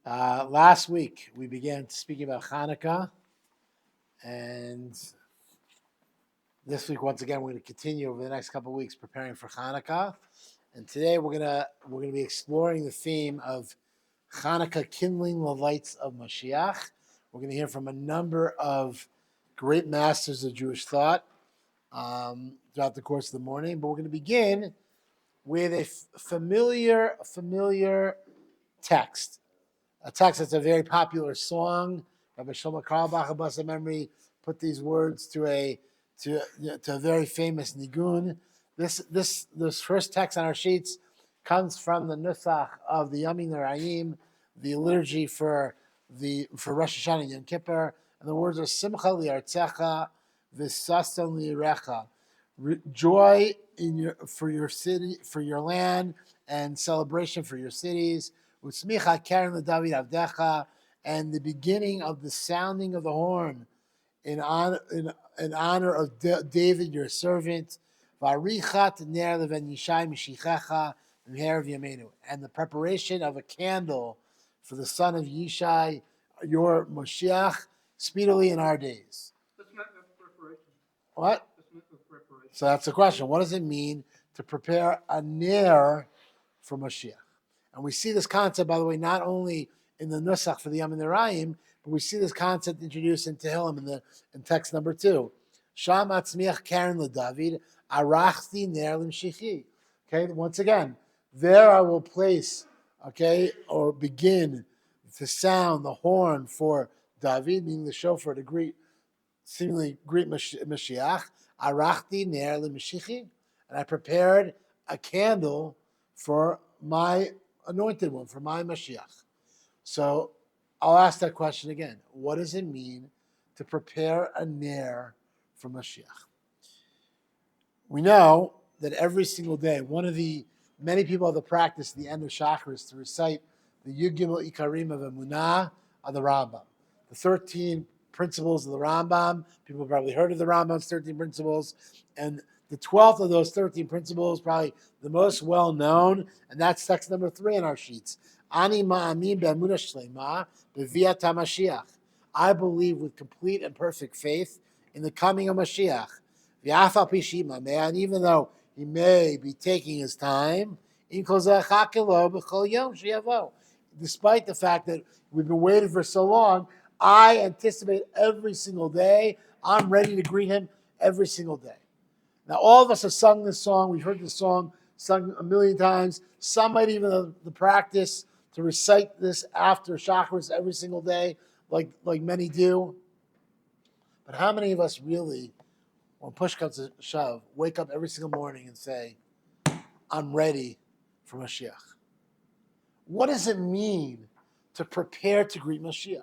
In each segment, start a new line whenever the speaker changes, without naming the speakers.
Last week, we began speaking about Hanukkah, and this week, once again, we're going to continue over the next couple of weeks preparing for Hanukkah. And today, we're gonna be exploring the theme of Hanukkah, kindling the lights of Mashiach. We're going to hear from a number of great masters of Jewish thought throughout the course of the morning. But we're going to begin with a familiar text. A text that's a very popular song. Rabbi Shlomo Carlebach of blessed memory put these words to a very famous nigun. This first text on our sheets comes from the nusach of the Yamim Noraim, the liturgy for Rosh Hashanah and Yom Kippur, and the words are Simcha li'artzecha v'saston li'recha, joy for your city, for your land, and celebration for your cities. U'smicha keren l'David avdecha, and the beginning of the sounding of the horn in honor of David, your servant. Varichat ner leven yishai mishichecha v'her v'yameinu, and the preparation of a candle for the son of Yishai, your Mashiach, speedily in our days.
That's not preparation.
What?
That's not preparation.
So that's the question. What does it mean to prepare a ner for Mashiach? And we see this concept, by the way, not only in the nusach for the Yamim Noraim, but we see this concept introduced in Tehillim in text number 2. Sham atzmiach karen l'David, arachti ner l'mshichi. Okay, once again, there I will place, or begin to sound the horn for David, meaning the shofar to seemingly greet Mashiach. Arachti ner l'mshichi, and I prepared a candle for my anointed one, for my Mashiach. So I'll ask that question again. What does it mean to prepare a ner for Mashiach? We know that every single day, one of the many people have the practice at the end of Shacharis to recite the Yud Gimel Ikarim of Emunah of the Rambam. The 13 principles of the Rambam. People have probably heard of the Rambam's 13 principles. And the 12th of those 13 principles, probably the most well-known, and that's text number 3 on our sheets. Ani ma'amin be'emunah shlema beviat HaMashiach. I believe with complete and perfect faith in the coming of Mashiach. V'af al pi shima, and even though he may be taking his time, despite the fact that we've been waiting for so long, I anticipate every single day. I'm ready to greet him every single day. Now, all of us have sung this song. We've heard this song sung a million times. Some might even have the practice to recite this after Shacharis every single day, like many do. But how many of us really, when push comes to shove, wake up every single morning and say, I'm ready for Mashiach? What does it mean to prepare to greet Mashiach?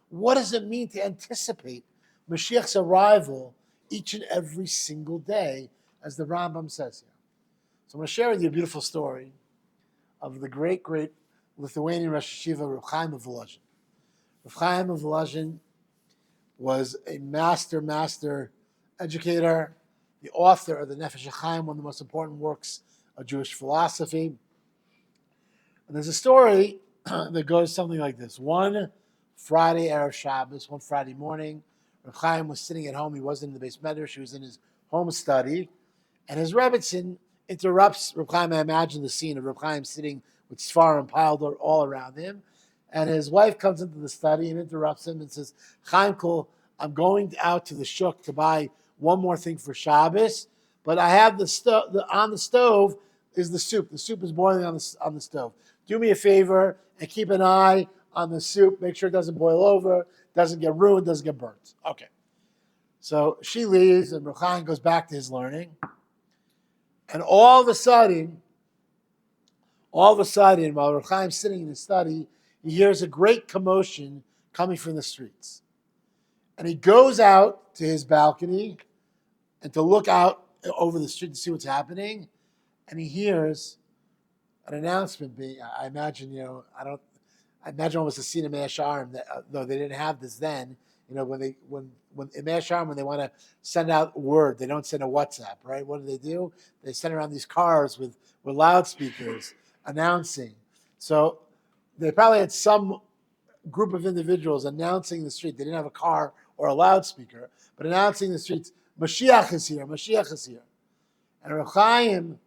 What does it mean to anticipate Mashiach's arrival each and every single day, as the Rambam says here? So I'm going to share with you a beautiful story of the great Lithuanian Rosh Yeshiva, Reb Chaim of Volozhin. Reb Chaim of Volozhin was a master educator, the author of the Nefesh HaChaim, one of the most important works of Jewish philosophy. And there's a story that goes something like this. One Friday Erev Shabbos, one Friday morning, Reb Chaim was sitting at home. He wasn't in the beis medrash. He was in his home study. And his Rebbetzin interrupts Reb Chaim. I imagine the scene of Reb Chaim sitting with Sfarim piled all around him. And his wife comes into the study and interrupts him and says, Chaimkel, I'm going out to the shuk to buy one more thing for Shabbos, but I have on the stove is the soup. The soup is boiling on the stove. Do me a favor and keep an eye on the soup. Make sure it doesn't boil over, doesn't get ruined, doesn't get burnt. Okay. So she leaves and Reb Chaim goes back to his learning. And all of a sudden, while Reb Chaim's sitting in his study, he hears a great commotion coming from the streets. And he goes out to his balcony and to look out over the street to see what's happening. And he hears an announcement being, I imagine almost a scene of Mea Shearim, though they didn't have this then. When in Mea Shearim, when they want to send out word, they don't send a WhatsApp, right? What do? They send around these cars with loudspeakers announcing. So they probably had some group of individuals announcing the street. They didn't have a car or a loudspeaker, but announcing the streets, Mashiach is here, Mashiach is here. And Reb Chaim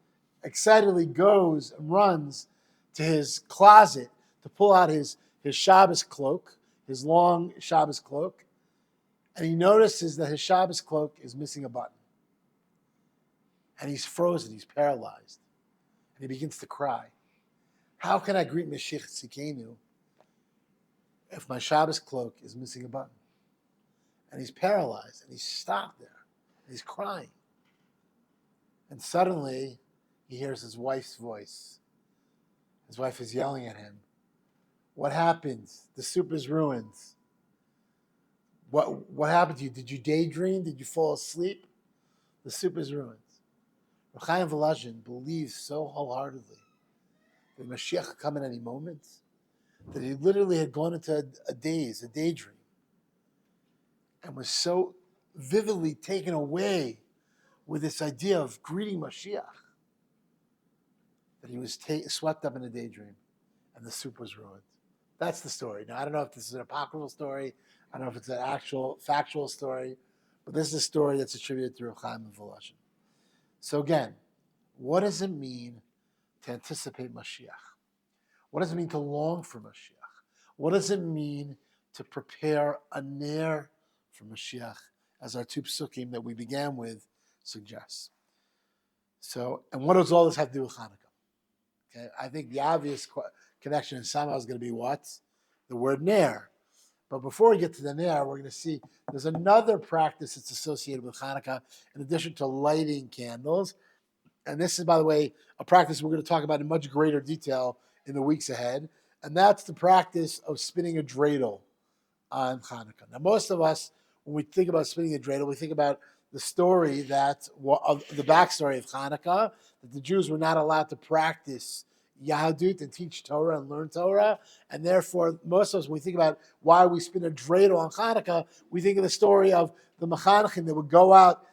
excitedly goes and runs to his closet to pull out his Shabbos cloak, his long Shabbos cloak, and he notices that his Shabbos cloak is missing a button. And he's frozen, he's paralyzed. And he begins to cry. How can I greet Mashiach Tzidkenu if my Shabbos cloak is missing a button? And he's paralyzed, and he's stopped there. And he's crying. And suddenly, he hears his wife's voice. His wife is yelling at him. What happened? The soup is ruined. What happened to you? Did you daydream? Did you fall asleep? The soup is ruined. Reb Chaim Volozhin believes so wholeheartedly that Mashiach could come at any moment that he literally had gone into a daze, a daydream, and was so vividly taken away with this idea of greeting Mashiach that he was swept up in a daydream and the soup was ruined. That's the story. Now, I don't know if this is an apocryphal story. I don't know if it's an actual factual story, but this is a story that's attributed to Reb Chaim Volozhin. So again, what does it mean to anticipate Mashiach? What does it mean to long for Mashiach? What does it mean to prepare a ner for Mashiach, as our two psukim that we began with suggests? So, and what does all this have to do with Hanukkah? Okay, I think the obvious connection somehow is going to be what? The word ner. But before we get to the ner, we're going to see there's another practice that's associated with Hanukkah in addition to lighting candles. And this is, by the way, a practice we're going to talk about in much greater detail in the weeks ahead. And that's the practice of spinning a dreidel on Hanukkah. Now, most of us, when we think about spinning a dreidel, we think about the story of the backstory of Hanukkah, that the Jews were not allowed to practice Yahadut and teach Torah and learn Torah, and therefore most of us, when we think about why we spin a dreidel on Hanukkah, we think of the story of the Mechanechim that would go out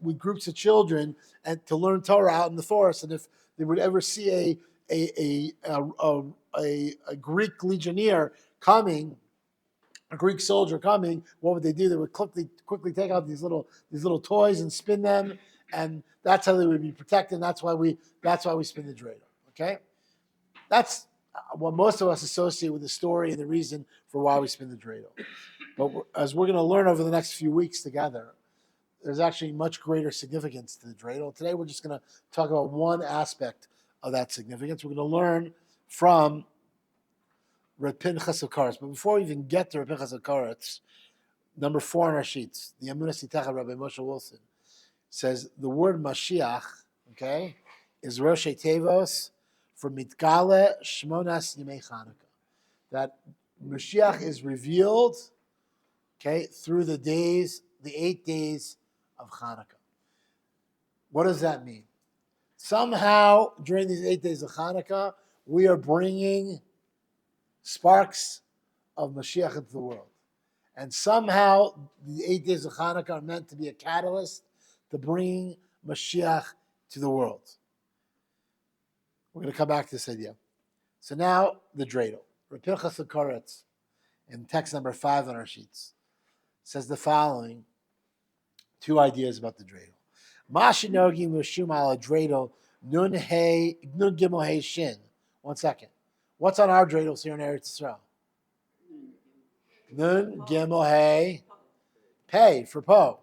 with groups of children and to learn Torah out in the forest, and if they would ever see a Greek legionnaire coming, a Greek soldier coming, what would they do? They would quickly take out these little toys and spin them, and that's how they would be protected. And that's why we spin the dreidel. Okay. That's what most of us associate with the story and the reason for why we spin the dreidel. But as we're going to learn over the next few weeks together, there's actually much greater significance to the dreidel. Today we're just going to talk about one aspect of that significance. We're going to learn from Reb Pinchas of Koretz. But before we even get to Reb Pinchas of Koretz, number 4 on our sheets, the Amunah Sitecha Rabbi Moshe Wilson says the word Mashiach, okay, is Rosh Tevos for Mitgale Shmonas Yemei Chanukah. That Mashiach is revealed, okay, through the 8 days of Hanukkah. What does that mean? Somehow, during these 8 days of Hanukkah, we are bringing sparks of Mashiach into the world. And somehow, the 8 days of Hanukkah are meant to be a catalyst to bring Mashiach to the world. We're going to come back to this idea. So now, the dreidel. Reb Pinchas of Koretz, in text number 5 on our sheets, says the following 2 ideas about the dreidel. Mashi nogim l'shum ala dreidel nun gimel hey shin. 1 second. What's on our dreidels here in Eretz Yisrael? Nun gimel hey pei for po.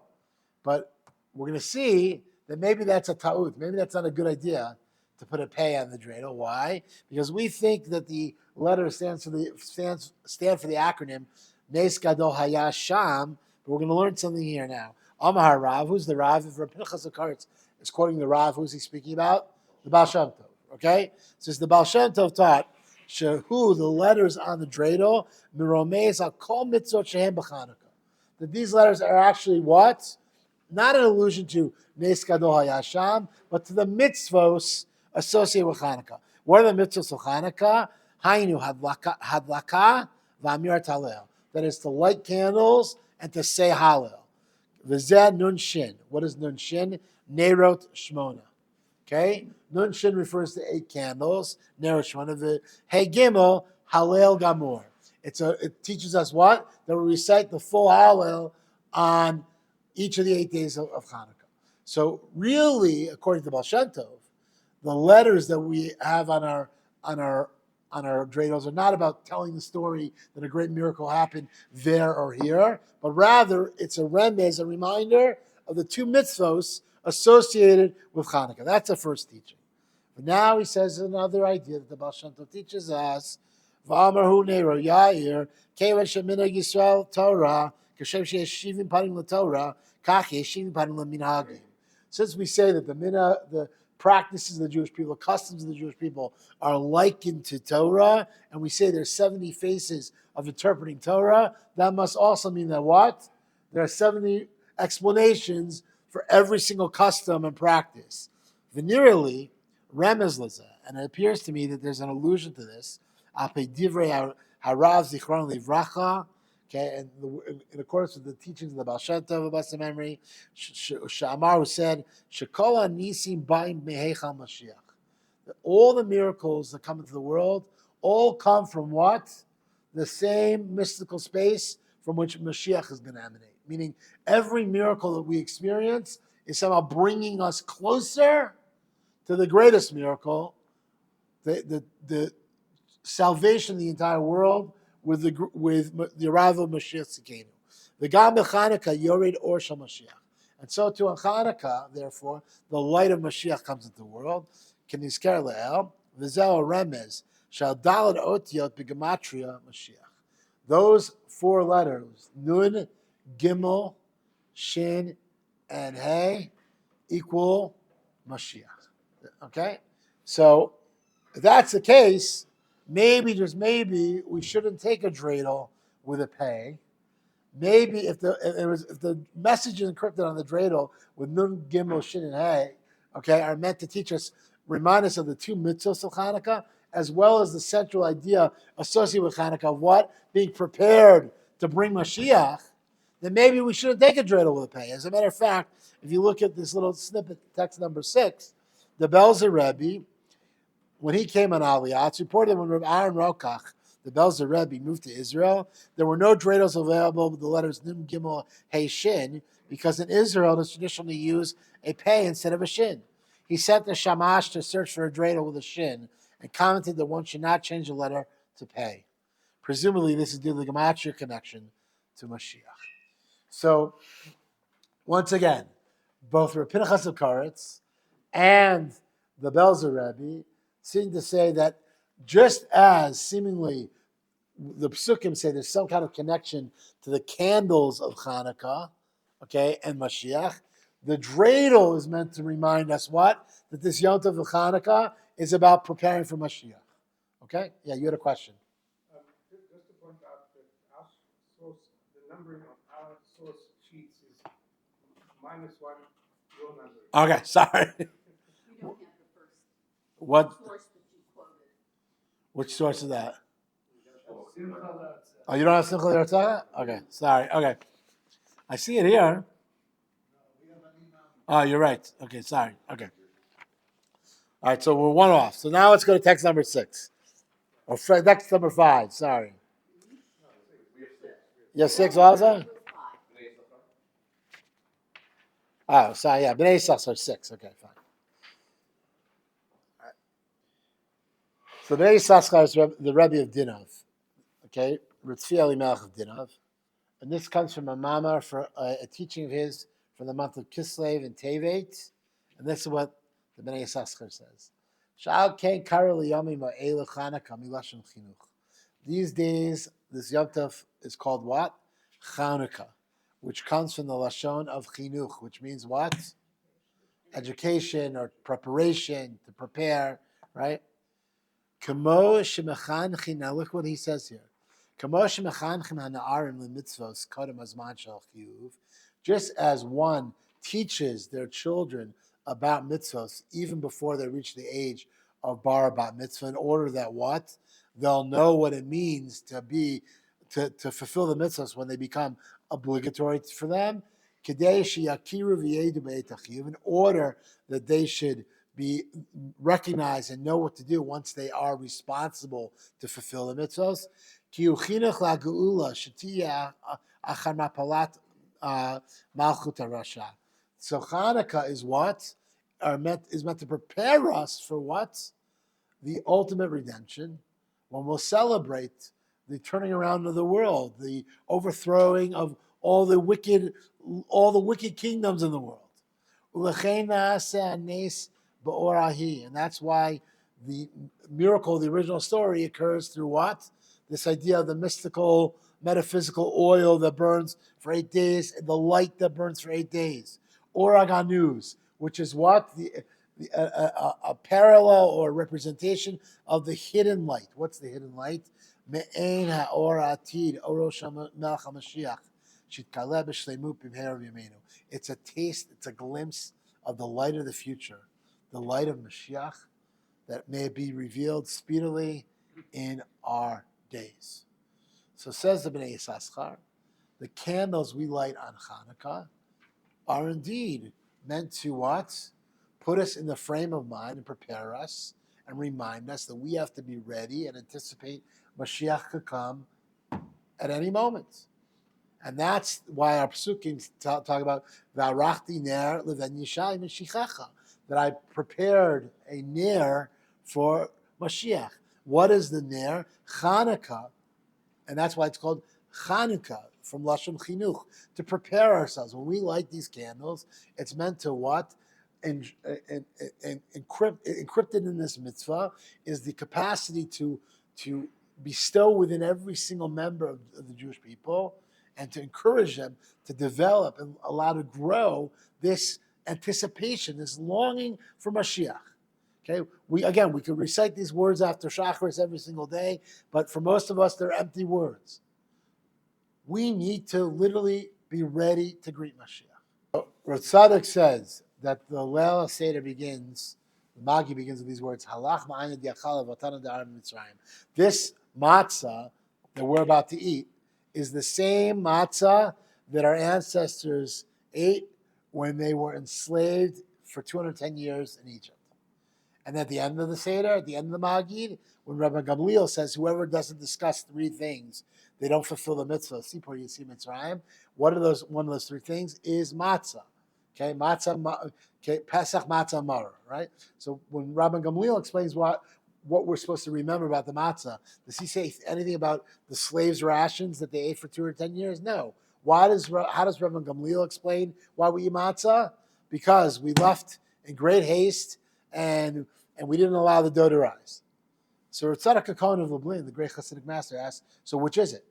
But we're going to see that maybe that's a ta'ut. Maybe that's not a good idea to put a pei on the dreidel. Why? Because we think that the letter stand for the acronym Nes Gadol Haya Sham. But we're going to learn something here now. Amar Rav, who's the Rav? If Reb Pinchas of Koretz is quoting the Rav, who's he speaking about? The Baal Shem Tov. Okay? Since the Baal Shem Tov taught Shehu, the letters on the dreidel, Miromez al Kol Mitzvot Shehem B'Chanukah. That these letters are actually what? Not an allusion to Nes Gadol Hayasham, but to the mitzvos associated with Hanukkah. What are the mitzvos of Hanukkah? Hainu hadlaka v'amir talel. That is to light candles and to say Hallel. V'zeh nun shin. What is nun shin? Nerot shmona. Okay? Nun shin refers to 8 candles. Nerot shmona. Hey gimel Hallel gamor. It teaches us what? That we recite the full Hallel on each of the 8 days of Hanukkah. So really, according to Baal Shem Tov, the letters that we have on our dreidels are not about telling the story that a great miracle happened there or here, but rather it's a remez, a reminder of the 2 mitzvos associated with Hanukkah. That's the first teaching. But now he says another idea that the Baal Shem Tov teaches us. V'amarhu neiro yair kevan sheminhag Yisrael Torah kashem sheyeshivim panim l'Torah kach yeshivim panim l'minhagim. Since we say that the practices of the Jewish people, the customs of the Jewish people are likened to Torah, and we say there's 70 faces of interpreting Torah, that must also mean that what? There are 70 explanations for every single custom and practice. Venereally, remez leza, and it appears to me that there's an allusion to this. Apei divrei harav zichron livracha. Okay, and in accordance with the teachings of the Baal Shem Tov of blessed memory, Sha'amar who said, "Shekol nisim ba'im mehechal Mashiach." That all the miracles that come into the world all come from what? The same mystical space from which Mashiach is going to emanate. Meaning, every miracle that we experience is somehow bringing us closer to the greatest miracle, the salvation of the entire world, with the arrival of Mashiach Tzidkenu. The Gam Chanukah Yored Or Shel Mashiach. And so too on Hanukkah, therefore, the light of Mashiach comes into the world. Kenizker Le'el, V'zeh Remez, Shal Daled Otiot B'Gematria Mashiach. Those 4 letters, Nun, Gimel, Shin, and Hey, equal Mashiach. Okay? So, if that's the case, maybe, just maybe, we shouldn't take a dreidel with a pay. Maybe if the message is encrypted on the dreidel with Nun, Gimel, Shin, and Hey, okay, are meant to teach us, remind us of the 2 mitzvos of Hanukkah, as well as the central idea associated with Hanukkah, what? Being prepared to bring Mashiach, then maybe we shouldn't take a dreidel with a pay. As a matter of fact, if you look at this little snippet, text number 6, the Belzer Rebbe, when he came on Aliyah, it's reported when Rabbi Aaron Rokach, the Belzer Rebbe, moved to Israel, there were no dreidels available with the letters Nun, Gimel, Hey, Shin, because in Israel, it's traditionally used a pay instead of a shin. He sent the Shamash to search for a dreidel with a shin and commented that one should not change the letter to pay. Presumably, this is due to the Gematria connection to Mashiach. So, once again, both Rav Pinchas of Koretz and the Belzer Rebbe seem to say that just as seemingly the Psukim say there's some kind of connection to the candles of Hanukkah, okay, and Mashiach, the dreidel is meant to remind us what? That this Yom Tov of Hanukkah is about preparing for Mashiach. Okay? Yeah, you had a question.
Just to point out that our source, the numbering of our source sheets is -1, your number.
Okay, sorry.
You don't have the first
What?
source that you quoted.
Which source is that?
Simcha
Oh, you don't have Simcha L'Artzah? Okay, sorry. Okay. I see it here. Oh, you're right. Okay, sorry. Okay. All right, so we're 1 off. So now let's go to text number 6. Or text number 5, sorry. You have 6 also? Oh, sorry, yeah. B'nai Yisachar are 6. Okay, fine. All right. So B'nai Yisachar is the Rebbe of Dinov. Okay? Ritzvi Elimelech of Dinov. And this comes from a mamar for a teaching of his from the month of Kislev and Tevet. And this is what the B'nai Yisachar says. Sha'al kein kara liyami ma'ele Chanukah milashon chinuch. These days, this Yom Tov is called what? Hanukkah, which comes from the Lashon of chinuch, which means what? Education or preparation, to prepare, right? Kamo shemechanchim, now look what he says here. Kamo shemechanchim hana'arim lemitzvos kodem hazman shel chiyuv. Just as one teaches their children about mitzvos even before they reach the age of bar bat mitzvah, in order that what? They'll know what it means to fulfill the mitzvahs when they become obligatory for them. In order that they should be recognized and know what to do once they are responsible to fulfill the mitzvahs. Ki hu chinuch la'geula shetiyah achar mapalat malchut harasha. So Hanukkah is what? Is meant to prepare us for what? The ultimate redemption, when we'll celebrate the turning around of the world, the overthrowing of all the wicked kingdoms in the world. And that's why the miracle, the original story, occurs through what? This idea of the mystical, metaphysical oil that burns for 8 days, and the light that burns for 8 days. Oraganus, which is what? A parallel or representation of the hidden light. What's the hidden light? Me'ein ha'or atid, orosh melech HaMashiach, shitkale b'shleimut b'mher v'yameinu. It's a taste, it's a glimpse of the light of the future, the light of Mashiach that may be revealed speedily in our days. So says the Bnei Yissaschar, the candles we light on Hanukkah are indeed meant to what? Put us in the frame of mind and prepare us and remind us that we have to be ready and anticipate Mashiach could come at any moment. And that's why our psukim talk about V'arachti ner leven yishai mishichecha, that I prepared a ner for Mashiach. What is the ner? Hanukkah, and that's why it's called Hanukkah from Lashon Chinuch, to prepare ourselves. When we light these candles, it's meant to what? Encrypted in this mitzvah is the capacity to bestow within every single member of the Jewish people and to encourage them to develop and allow to grow this anticipation, this longing for Mashiach. Okay, we could recite these words after Shacharis every single day, but for most of us, they're empty words. We need to literally be ready to greet Mashiach. Rav Tzadok says that the Leil Seder begins, the Magi begins with these words, Halach ma'ayna diachal v'atana da'ar Mitzrayim. This matzah that we're about to eat is the same matzah that our ancestors ate when they were enslaved for 210 years in Egypt. And at the end of the Seder, at the end of the Magid, when Rabbi Gamliel says, whoever doesn't discuss 3 things, they don't fulfill the mitzvah. Sipor Yisim Mitzrayim. One of those 3 things is matzah. Okay, matzah. Okay, Pesach matzah maror. Right. So when Rabbi Gamliel explains what we're supposed to remember about the matzah, does he say anything about the slaves' rations that they ate for 210 years? No. How does Rabbi Gamliel explain why we eat matzah? Because we left in great haste and we didn't allow the dough to rise. So Tzadok HaKohen of Lublin, the great Hasidic master, asks, so which is it?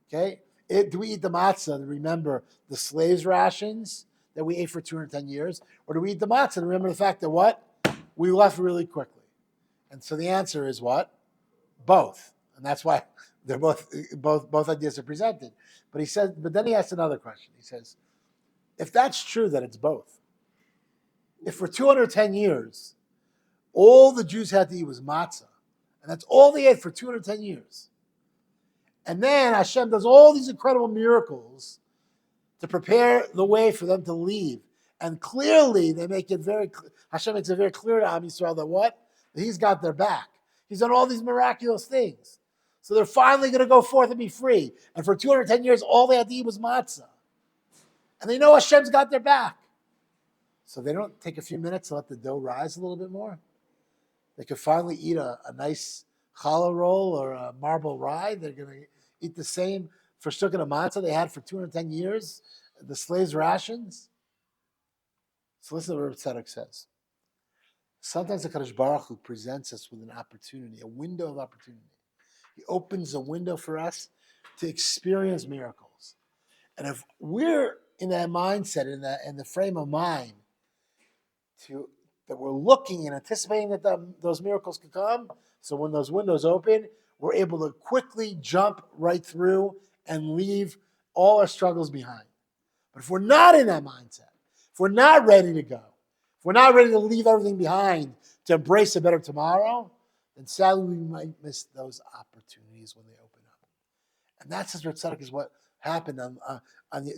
Okay, do we eat the matzah to remember the slaves' rations that we ate for 210 years, or do we eat the matzah to remember the fact that what? We left really quickly. And so the answer is what? Both. And that's why they're both ideas are presented. But then he asks another question. He says, if that's true that it's both, if for 210 years all the Jews had to eat was matzah, and that's all they ate for 210 years, and then Hashem does all these incredible miracles to prepare the way for them to leave, and clearly Hashem makes it very clear to OUisrael that what? That He's got their back. He's done all these miraculous things. So they're finally going to go forth and be free. And for 210 years, all they had to eat was matzah. And they know Hashem's got their back. So they don't take a few minutes to let the dough rise a little bit more. They could finally eat a nice challah roll or a marble rye. They're going to eat the same forsook of matzah they had for 210 years, the slaves' rations. So listen to what Rabbi Tzadok says. Sometimes the Kadosh Baruch Hu presents us with an opportunity, a window of opportunity. He opens a window for us to experience miracles. And if we're in that mindset, in the frame of mind, that we're looking and anticipating that those miracles could come, so when those windows open, we're able to quickly jump right through and leave all our struggles behind. But if we're not in that mindset, if we're not ready to go, if we're not ready to leave everything behind to embrace a better tomorrow, then sadly we might miss those opportunities when they open up. And that's as Tzadok is what happened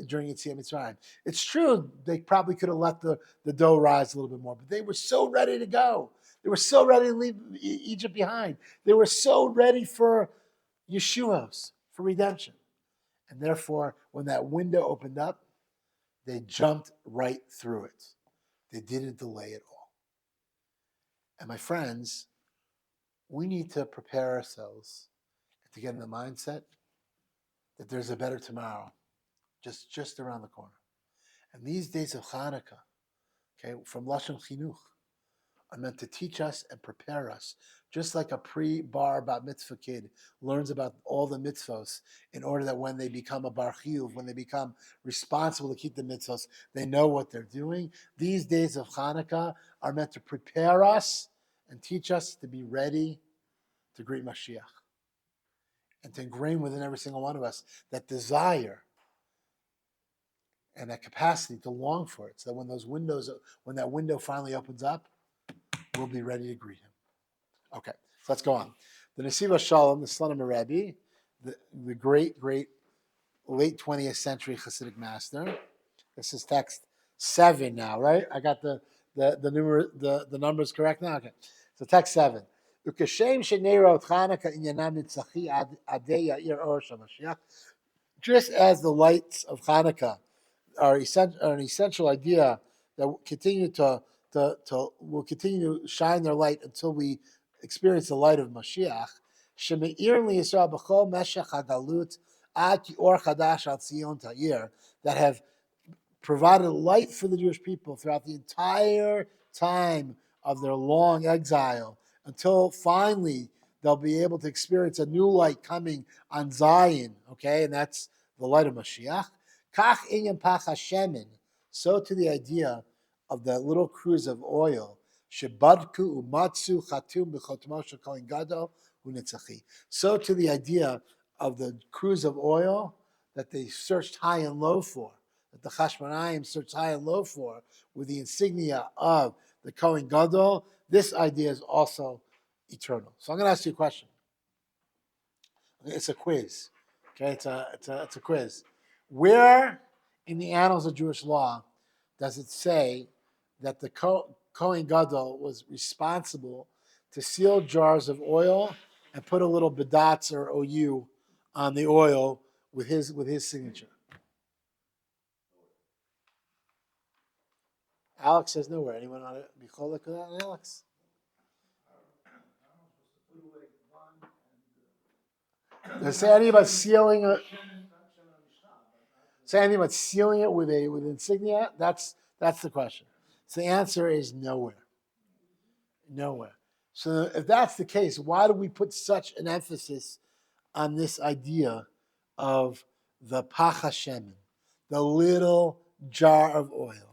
during Yetziat Mitzrayim. It's true they probably could have let the dough rise a little bit more, but they were so ready to go. They were so ready to leave Egypt behind. They were so ready for Yeshuos, for redemption. And therefore, when that window opened up, they jumped right through it. They didn't delay at all. And my friends, we need to prepare ourselves to get in the mindset that there's a better tomorrow just around the corner. And these days of Hanukkah, okay, from Lashon Chinuch, are meant to teach us and prepare us, just like a pre-bar bat mitzvah kid learns about all the mitzvos in order that when they become a bar chiyuv, when they become responsible to keep the mitzvos, they know what they're doing. These days of Hanukkah are meant to prepare us and teach us to be ready to greet Mashiach and to ingrain within every single one of us that desire and that capacity to long for it, so that when that window finally opens up, we'll be ready to greet him. Okay, so let's go on. The Nesiva Shalom, the son of Rabbi, the great late 20th century Hasidic master. This is text 7 now, right? I got the numbers correct now. Okay, so text 7. Ukashem sheneirot Chanukah inyanam nitzachi adei ya'ir or shamashiach. Just as the lights of Hanukkah are an essential idea that will continue to shine their light until we experience the light of Mashiach. Shemeir liYisrael b'chol meshech hagalut ad ki or chadash al Tzion ta'ir, that have provided light for the Jewish people throughout the entire time of their long exile until finally they'll be able to experience a new light coming on Zion, okay, and that's the light of Mashiach. Kach inyan pach hashemin, so to the idea of the little cruse of oil, shebadku umatsu chatum b'chotmo shel kohen gadol unetzachi. So to the idea of the cruse of oil that they searched high and low for, that the Chashmonayim searched high and low for, with the insignia of the Kohen Gadol, this idea is also eternal. So I'm going to ask you a question. It's a quiz. Okay, it's a quiz. Where in the annals of Jewish law does it say that the Kohen Gadol was responsible to seal jars of oil and put a little bedatz or OU on the oil with his signature? Alex says nowhere. Anyone want to be cholik with that, Alex? Does it say anything about sealing it? Say anything about sealing it with insignia? That's the question. So the answer is nowhere. Nowhere. So if that's the case, why do we put such an emphasis on this idea of the pach hashemin, the little jar of oil?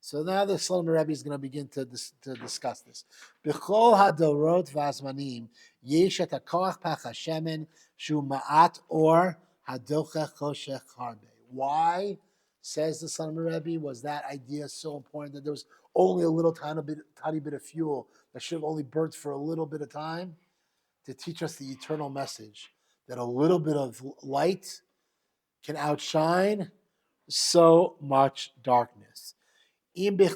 So now the Shalom Rebbe is going to begin to discuss this. B'chol hadorot v'azmanim yesh et hakoach pach hashemin shu ma'at or hadochech choshech harbe. Why, says the Shalom Rebbe, was that idea so important that there was only a little tiny bit of fuel that should have only burnt for a little bit of time? To teach us the eternal message that a little bit of light can outshine so much darkness. Whether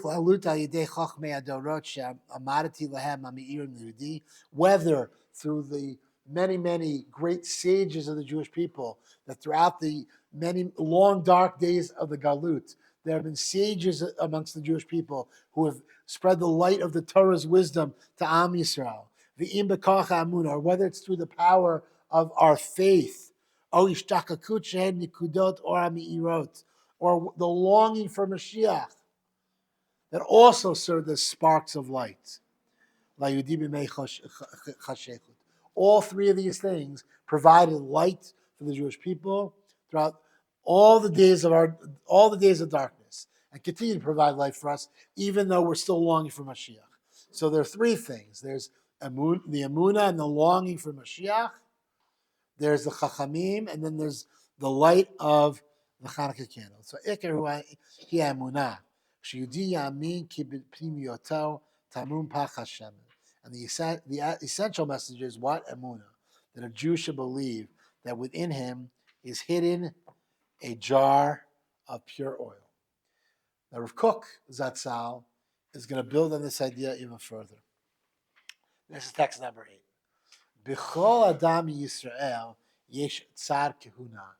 through the many great sages of the Jewish people, that throughout the many long dark days of the Galut, there have been sages amongst the Jewish people who have spread the light of the Torah's wisdom to OUisrael. Or whether it's through the power of our faith, or the longing for Mashiach, that also served as sparks of light. All three of these things provided light for the Jewish people throughout all the days of darkness, and continue to provide light for us, even though we're still longing for Mashiach. So there are three things. There's the emunah and the longing for Mashiach. There's the chachamim, and then there's the light of the Hanukkah candle. So ikar hi emunah. And the essential message is what? Emunah. That a Jew should believe that within him is hidden a jar of pure oil. Now Rav Kook Zatzal is going to build on this idea even further. This is text number 8. B'chol Adam Yisrael yesh tsar kehuna.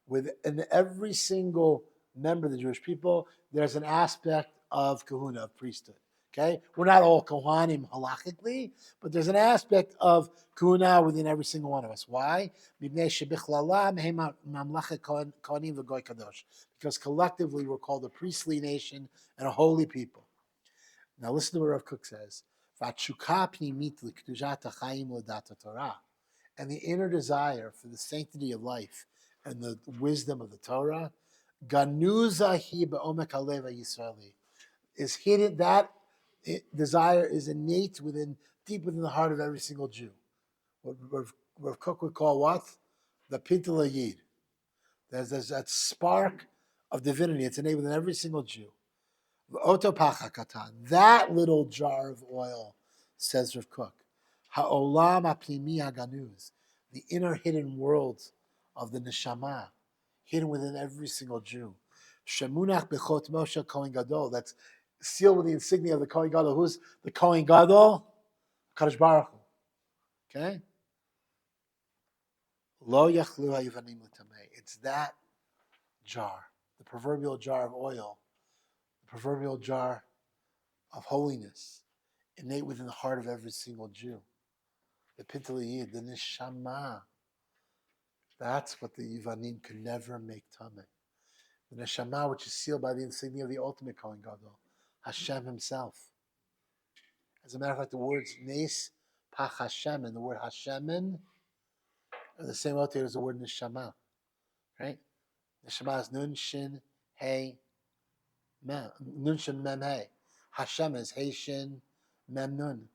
Within every single member of the Jewish people, there's an aspect of kahuna, of priesthood. Okay, we're not all kohanim halachically, but there's an aspect of kahuna within every single one of us. Why? Because collectively we're called a priestly nation and a holy people. Now listen to what Rav Kook says. And the inner desire for the sanctity of life and the wisdom of the Torah, ganuza hi be'omek haleva Yisraeli, is hidden. That desire is innate deep within the heart of every single Jew. What Rav Kook would call what? The Pintel Yid. There's that spark of divinity. It's innate within every single Jew. That little jar of oil, says Rav Kook, ha'olam ha'plimi haganuz, the inner hidden world of the neshama, hidden within every single Jew. Shemunach bechot Moshe Kohen Gadol, that's sealed with the insignia of the Kohen Gadol. Who's the Kohen Gadol? Kadosh Baruch Hu. Okay? Lo yachlu ha'yivanim l'tamei. It's that jar, the proverbial jar of oil, the proverbial jar of holiness, innate within the heart of every single Jew. The Pintel Yid, the Neshama. That's what the Yivanim could never make tameh. The Neshama, which is sealed by the insignia of the ultimate Kohen Gadol, Hashem himself. As a matter of fact, the words Nes Pach Hashem and the word Hashemin are the same out there as the word Neshama. Right? Neshama is Nun Shin Hey Mem. Nun Shin Mem Hey. Hashem is Hey Shin Mem Nun.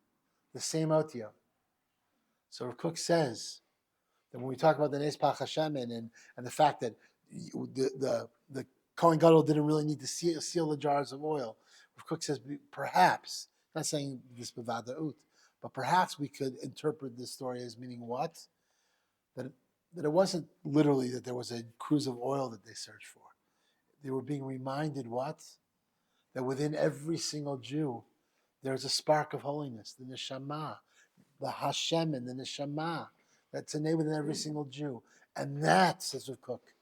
The same otio. So Rav Kook says that when we talk about the Nes Pach Hashem and the fact that the Kohen Gadol didn't really need to seal the jars of oil, Rav Kook says perhaps, not saying this b'vadaut, but perhaps we could interpret this story as meaning what? That it wasn't literally that there was a cruse of oil that they searched for. They were being reminded what? That within every single Jew, there's a spark of holiness, the neshama, the Hashem and the neshama. That's innate within every single Jew. And that, says Rav Kook,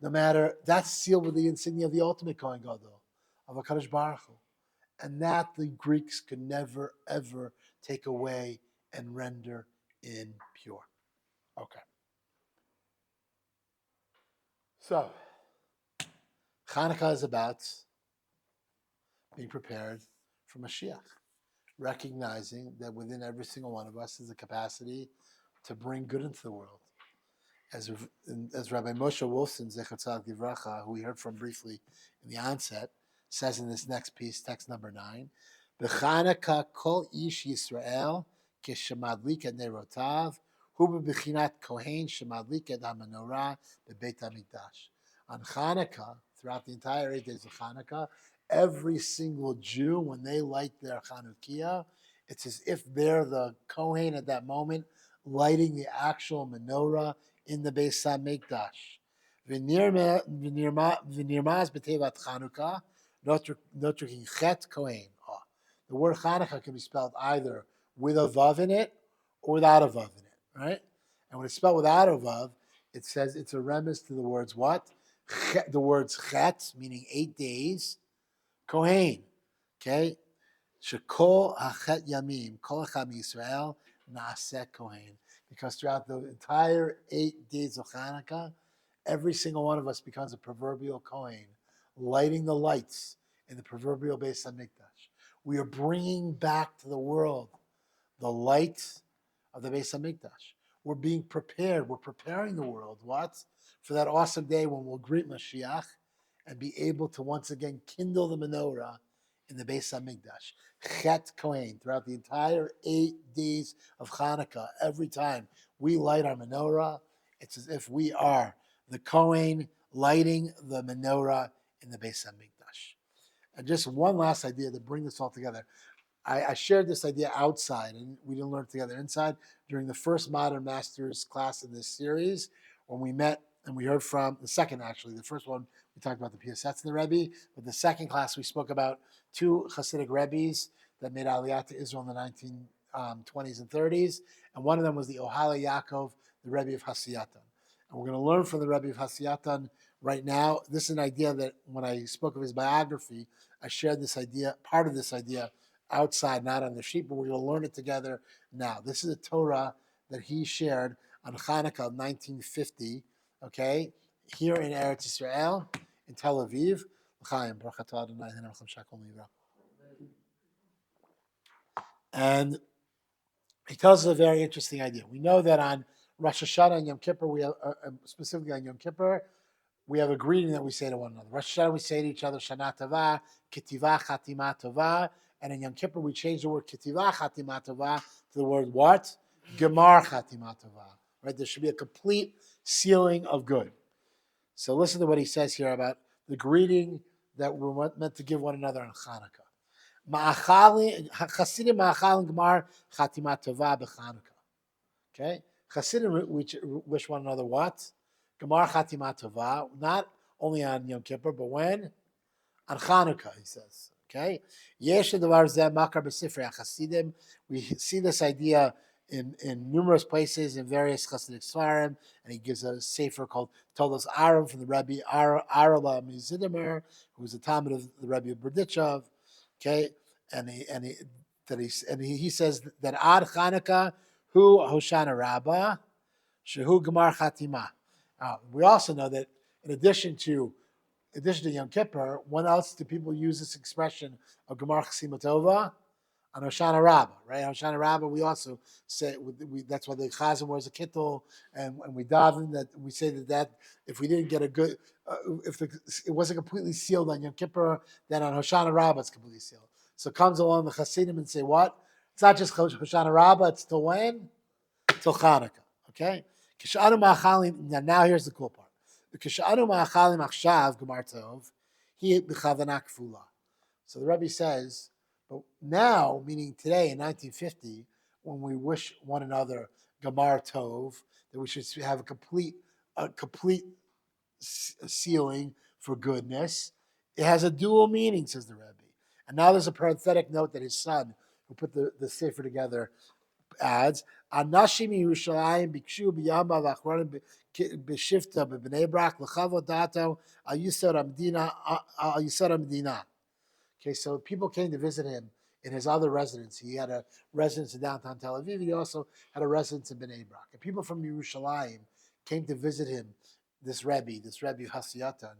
no matter, that's sealed with the insignia of the ultimate Kohen Gadol, of HaKadosh Baruch Hu. And that the Greeks could never, ever take away and render impure. Okay. So, Hanukkah is about being prepared for Mashiach, recognizing that within every single one of us is a capacity to bring good into the world. As Rabbi Moshe Wolfson, Zecher Tzaddik Livracha, who we heard from briefly in the onset, says in this next piece, text number 9, B'Chanukah kol ish Yisrael keshemadlik et nerotav hu b'bechinat kohen shemadlik et ha-menorah b'Beit HaMikdash. On Hanukkah, throughout the entire 8 days of Hanukkah, every single Jew, when they light their Chanukiah, it's as if they're the Kohen at that moment, lighting the actual menorah in the Beis HaMikdash. V'nirmaz b'tevat Chanukah, notrukin chet kohen. The word Chanukah can be spelled either with a vav in it or without a vav in it, right? And when it's spelled without a vav, it says it's a remiss to the words what? The words chet, meaning 8 days, kohen, okay? Shekol hachet yamim, kol echad Yisrael, naaseh kohen. Because throughout the entire 8 days of Hanukkah, every single one of us becomes a proverbial Kohen, lighting the lights in the proverbial Beis HaMikdash. We are bringing back to the world the light of the Beis HaMikdash. We're being prepared. We're preparing the world, what? For that awesome day when we'll greet Mashiach and be able to once again kindle the menorah in the Beis HaMikdash. Chet Kohen, throughout the entire 8 days of Hanukkah, every time we light our menorah, it's as if we are the Kohen lighting the menorah in the Beis HaMikdash. And just one last idea to bring this all together. I shared this idea outside, and we didn't learn it together inside, during the first Modern Masters class in this series, when we met and we heard from, the second actually, the first one, we talked about the Piasets and the Rebbe, but the second class we spoke about 2 Hasidic Rebbes that made Aliyah to Israel in the 1920s and 30s, and one of them was the Ohala Yaakov the Rebbe of Hasiyatan. And we're going to learn from the Rebbe of Hasiyatan right now. This is an idea that when I spoke of his biography, I shared this idea, part of this idea, outside, not on the sheet, but we're going to learn it together now. This is a Torah that he shared on Hanukkah 1950, okay, here in Eretz Israel, in Tel Aviv. And he tells us a very interesting idea. We know that on Rosh Hashanah and Yom Kippur, we have, specifically on Yom Kippur, we have a greeting that we say to one another. Rosh Hashanah, we say to each other, Shana Tova, Ketiva, Chatima Tova. And in Yom Kippur, we change the word Ketiva, Chatima Tova to the word what? Gemar Chatima Tova. Right? There should be a complete sealing of good. So listen to what he says here about the greeting that we're meant to give one another on Hanukkah. Chasidim ma'achalim gemar chatima tova b'Chanukkah. Okay, Chasidim wish one another what? Gemar chatima tova, not only on Yom Kippur, but when? On Hanukkah, he says. Okay, yesh devar zeh makar b'sifrei Chasidim. We see this idea in numerous places in various Hasidic Svarim, and he gives a sefer called Tolos Aram from the Rabbi Arala Mizidimer, who was a Talmud of the Rabbi of Berdichev. Okay, and he says that Ad Chanukah hu Hoshana Rabbah shehu Gemar Chatima. We also know that in addition to Yom Kippur, when else do people use this expression of Gemar Chasimatova? On Hoshana Rabbah, right? Hoshana Rabbah, we also say that's why the Chazan wears a kittel, and we daven that we say that if we didn't get a good, it wasn't completely sealed on Yom Kippur, then on Hoshana Rabbah it's completely sealed. So comes along the Hasidim and say what? It's not just Hoshana Rabbah; it's till when? Till Hanukkah. Okay. Now here's the cool part. Kishanu ma'achalim achshav gemar tov, he b'chavana kfula. So the Rebbe says, but now, meaning today in 1950, when we wish one another Gamar Tov, that we should have a complete sealing for goodness, it has a dual meaning, says the Rebbe. And now there's a parenthetic note that his son, who put the sefer together, adds, Anashim Yerushalayim bikshu b'yamba v'achronim b'shifta b'bnei brak l'chavod dato al yisod Medina. Okay, so people came to visit him in his other residence. He had a residence in downtown Tel Aviv. He also had a residence in Bnei Brak. And people from Yerushalayim came to visit him, this Rebbe Hasiyatan,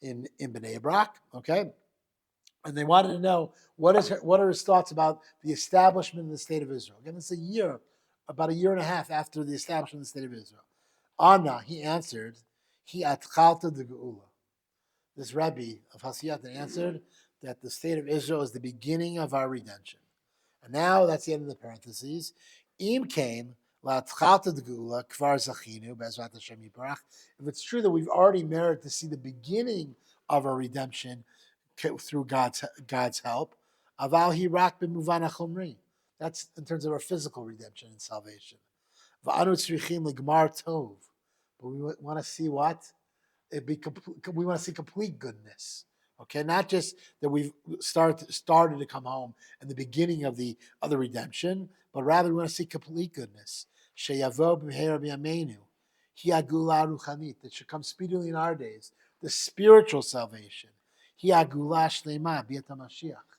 in Bnei Brak. Okay, and they wanted to know what are his thoughts about the establishment of the state of Israel. Again, it's about a year and a half after the establishment of the state of Israel. Anna, he answered, he atchalta de geula. This Rebbe of Hasiyatan answered that the state of Israel is the beginning of our redemption. And now that's the end of the parentheses. Im came la'atchalta de geula kvar zachinu be'ezrat Hashem yiparach. If it's true that we've already merited to see the beginning of our redemption through God's help, aval hirak b'muvan hachomri. That's in terms of our physical redemption and salvation. Va'anu tzrichim legmar tov. But we want to see what? We want to see complete goodness. Okay, not just that we've started to come home and the beginning of the other redemption, but rather we want to see complete goodness. Sheyavo b'meher b'yameinu, hiagula ruchanit, that should come speedily in our days. The spiritual salvation, hiagula shlema b'yat Mashiach,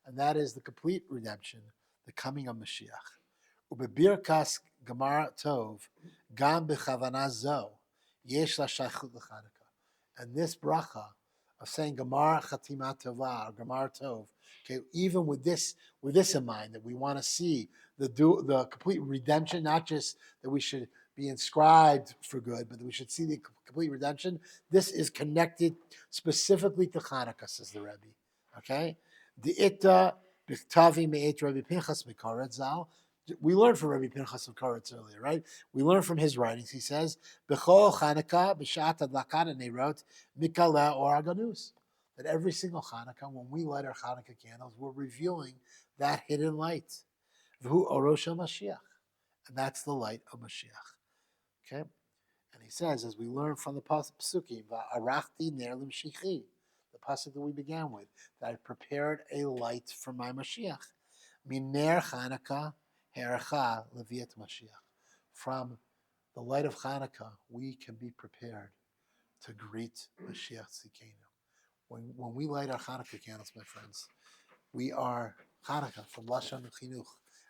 and that is the complete redemption, the coming of Mashiach. Ubebirkas gamar tov, gam b'chavana zo, yesh la shaychut l'Chanukah. And this bracha of saying Gamar Chatima Tova or Gamar Tov, okay, even with this in mind, that we want to see the complete redemption, not just that we should be inscribed for good, but that we should see the complete redemption. This is connected specifically to Hanukkah, says the Rebbe. Okay, the Ita B'Ktavi Me'et Rabbi Pinchas Mikoret Zal. We learned from Rabbi Pinchas of Koretz earlier, right? We learned from his writings. He says, "B'chol Chanukah b'shat adlakat," and wrote Mikala or Aganus. That every single Hanukkah, when we light our Hanukkah candles, we're revealing that hidden light. V'hu Orosh Mashiach, and that's the light of Mashiach. Okay, and he says, as we learn from the Psukim, "Va'arachti ner l'mshichi," the pasuk that we began with, that I prepared a light for my Mashiach. Miner Chanukah. Heracha Leviat Mashiach, from the light of Hanukkah, we can be prepared to greet Mashiach Tzidkenu. When we light our Hanukkah candles, my friends, we are Hanukkah from Lashon Chinuch,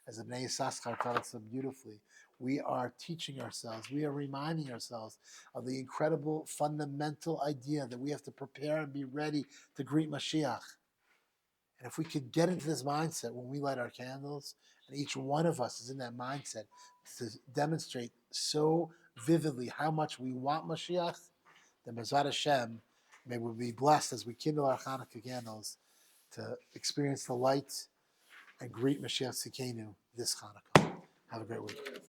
as Bnei Yissaschar taught us so beautifully. We are teaching ourselves, we are reminding ourselves of the incredible fundamental idea that we have to prepare and be ready to greet Mashiach. And if we could get into this mindset when we light our candles, and each one of us is in that mindset to demonstrate so vividly how much we want Mashiach, then Bezrat Hashem, may we be blessed as we kindle our Hanukkah candles to experience the light and greet Mashiach Tzidkenu this Hanukkah. Have a great week.